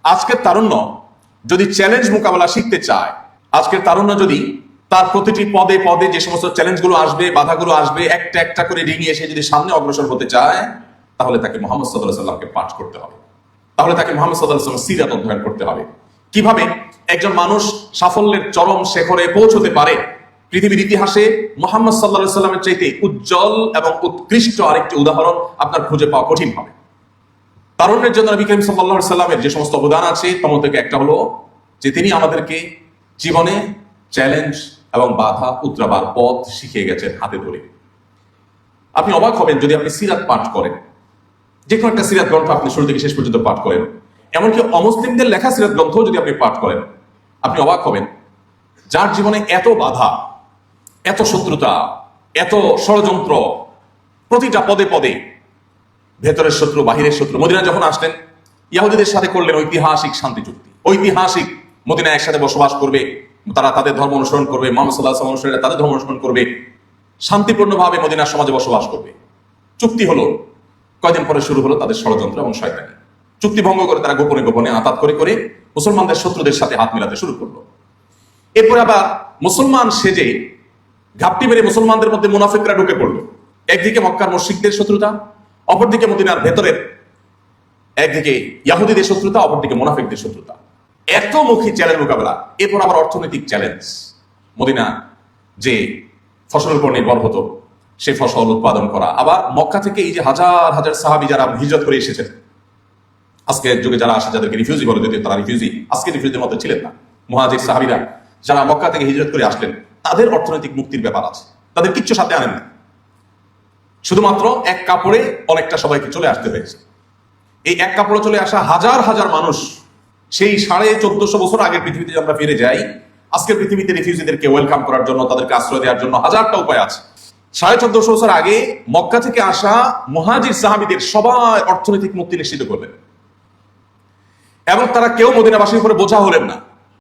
আজকের তারুণ্য যদি চ্যালেঞ্জ মোকাবেলা শিখতে চায়, আজকের তারুণ্য যদি তার প্রতিটি পদে পদে যে সমস্ত চ্যালেঞ্জগুলো আসবে, বাধাগুলো আসবে, একটা একটা করে ডিঙিয়ে এসে যদি সামনে অগ্রসর হতে চায়, তাহলে তাকে মুহাম্মদ সাল্লাল্লাহু আলাইহি সাল্লামকে পাঠ করতে হবে। তাহলে তাকে মুহাম্মদ সাল্লাল্লাহু আলাইহি ওয়াসাল্লামের সিরাত অধ্যয়ন করতে হবে। কিভাবে একজন মানুষ সাফল্যের চরম শিখরে পৌঁছতে পারে, পৃথিবীর ইতিহাসে মুহাম্মদ সাল্লাল্লাহু আলাইহি সাল্লামের চাইতে উজ্জ্বল এবং উৎকৃষ্ট আরেকটি উদাহরণ আপনার খুঁজে পাওয়া কঠিন হবে। তারুণ্যের জন্য নবী করিম সাল্লাল্লাহু আলাইহি সাল্লামের যে সমস্ত অবদান আছে, তার মধ্যে একটা হলো যে তিনি আমাদেরকে জীবনে চ্যালেঞ্জ এবং বাধা উতরাবার পথ শিখিয়ে গেছেন হাতে ধরে। আপনি অবাক হবেন যদি আপনি সিরাত পাঠ করেন, যে কোনো একটা সিরাত গ্রন্থ আপনি শুরু থেকে শেষ পর্যন্ত পাঠ করেন, এমনকি অমুসলিমদের লেখা সিরাত গ্রন্থ যদি আপনি পাঠ করেন, আপনি অবাক হবেন যার জীবনে এত বাধা, এত শত্রুতা, এত ষড়যন্ত্র, প্রতিটা পদে পদে ভেতরের শত্রু, বাহিরের শত্রু। মদিনা যখন আসলেন, ইহুদিদের সাথে করলেন ঐতিহাসিক শান্তি চুক্তি। ঐতিহাসিক মদিনা একসাথে বসবাস করবে, তারা তাদের ধর্ম অনুসরণ করবে, মুহাম্মদ সাল্লাল্লাহু আলাইহি ওয়াসাল্লাম অনুসারীরা তাদের ধর্ম অনুসরণ করবে, শান্তিপূর্ণভাবে মদিনার সমাজে বসবাস করবে। চুক্তি হলো, কয়দিন পরে শুরু হলো তাদের ষড়যন্ত্র এবং শয়তানি। চুক্তি ভঙ্গ করে তারা গোপনে গোপনে আতাত করে করে মুসলমানদের শত্রুদের সাথে হাত মিলাতে শুরু করলো। এরপরে আবার মুসলমান সেজে ঘাপটি মেরে মুসলমানদের মধ্যে মুনাফিকরা ঢুকে পড়লো। একদিকে মক্কার মুশরিকদের শত্রুতা, অপরদিকে মদিনার ভেতরের, একদিকে ইহুদিদের শত্রুতা, অপরদিকে মুনাফিকদের শত্রুতা। এত মুখী চ্যালেঞ্জ মোকাবেলা। এরপর আবার অর্থনৈতিক চ্যালেঞ্জ। মদিনা যে ফসলের উপর নির্ভর হতো, সেই ফসল উৎপাদন করা। আবার মক্কা থেকে এই যে হাজার হাজার সাহাবী যারা হিজরত করে এসেছেন, আজকের যুগে যারা আসে যাদেরকে রিফিউজি বলে, যদিও তারা রিফিউজি আজকে রিফিউজির মধ্যে ছিলেন না, মুহাজির সাহাবীরা যারা মক্কা থেকে হিজরত করে আসলেন, তাদের অর্থনৈতিক মুক্তির ব্যাপার আছে। তাদের কিচ্ছু সাথে আনেন না, শুধুমাত্র এক কাপড়ে অনেকটা সবাইকে চলে আসতে হয়েছে। এই এক কাপড়ে চলে আসা হাজার হাজার মানুষ, সেই 1450 বছর আগের পৃথিবীতে আমরা ফিরে যাই, আজকের পৃথিবীতে রিফিউজিদেরকে ওয়েলকাম করার জন্য, তাদেরকে আশ্রয় দেওয়ার জন্য হাজারটা উপায় আছে। 1450 বছর আগে মক্কা থেকে আসা মুহাজির সাহাবীদের সবাই অর্থনৈতিক মুক্তি নিশ্চিত করলেন, এবং তারা কেউ মদিনাবাসীর উপরে বোঝা হলেন না।